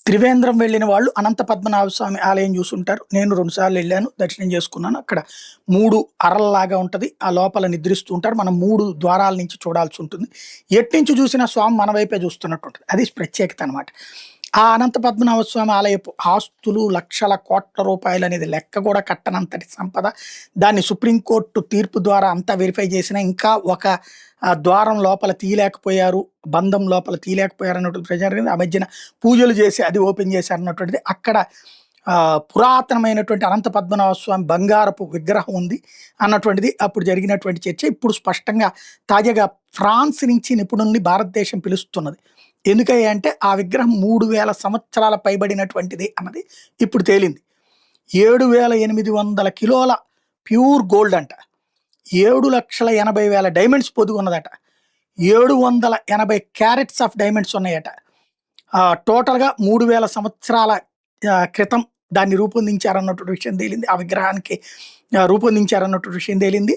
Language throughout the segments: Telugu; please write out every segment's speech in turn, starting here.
త్రివేంద్రం వెళ్ళిన వాళ్ళు అనంత పద్మనాభ స్వామి ఆలయం చూసుంటారు. నేను 2 సార్లు వెళ్ళాను. దర్శనం చేసుకున్నాను. అక్కడ 3 అరల్లాగా ఉంటది. ఆ లోపల నిద్రిస్తూ ఉంటారు. మనం 3 ద్వారాల నుంచి చూడాల్సి ఉంటుంది. ఎట్నుంచి చూసినా స్వామి మన వైపే చూస్తున్నట్టు ఉంటది. అది ప్రత్యేకత అనమాట. ఆ అనంత పద్మనాభ స్వామి ఆలయపు ఆస్తులు లక్షల కోట్ల రూపాయలనేది లెక్క కూడా కట్టనంతటి సంపద. దాన్ని సుప్రీంకోర్టు తీర్పు ద్వారా అంతా వెరిఫై చేసినా ఇంకా ఒక ద్వారం లోపల తీయలేకపోయారు. బంధం లోపల తీయలేకపోయారు అన్నటువంటి ప్రచారం. ఆ మధ్యన పూజలు చేసి అది ఓపెన్ చేశారు అన్నటువంటిది. అక్కడ పురాతనమైనటువంటి అనంత పద్మనాభ స్వామి బంగారపు విగ్రహం ఉంది అన్నటువంటిది అప్పుడు జరిగినటువంటి చర్చ. ఇప్పుడు స్పష్టంగా తాజాగా ఫ్రాన్స్ నుంచి నిపుణుల్ని భారతదేశం పిలుస్తున్నది. ఎందుకయ్యా అంటే ఆ విగ్రహం 3000 సంవత్సరాల పైబడినటువంటిది అన్నది ఇప్పుడు తేలింది. 7,800 కిలోల ప్యూర్ గోల్డ్ అంట. 7,80,000 డైమండ్స్ పొదుగున్నదట. 780 క్యారెట్స్ ఆఫ్ డైమండ్స్ ఉన్నాయట. టోటల్‌గా 3000 సంవత్సరాల క్రితం దాన్ని రూపొందించారన్నటువంటి విషయం తేలింది. ఆ విగ్రహానికి రూపొందించారన్నటువంటి విషయం తేలింది.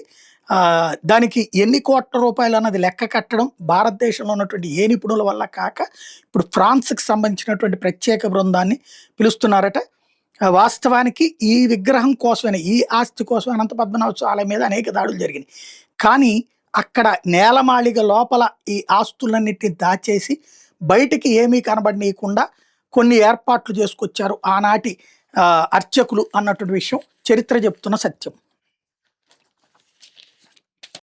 దానికి ఎన్ని కోట్ల రూపాయలన్నది లెక్క కట్టడం భారతదేశంలో ఉన్నటువంటి ఏ నిపుణుల వల్ల కాక ఇప్పుడు ఫ్రాన్స్‌కి సంబంధించినటువంటి ప్రత్యేక బృందాన్ని పిలుస్తున్నారట. వాస్తవానికి ఈ విగ్రహం కోసమనే, ఈ ఆస్తి కోసం అనంత పద్మనాభ స్వామి ఆలయం మీద అనేక దాడులు జరిగినాయి. కానీ అక్కడ నేలమాళిగ లోపల ఈ ఆస్తులన్నిటిని దాచేసి బయటికి ఏమీ కనబడనీయకుండా కొన్ని ఏర్పాట్లు చేసుకొచ్చారు ఆనాటి అర్చకులు అన్నటువంటి విషయం చరిత్ర చెప్తున్న సత్యం.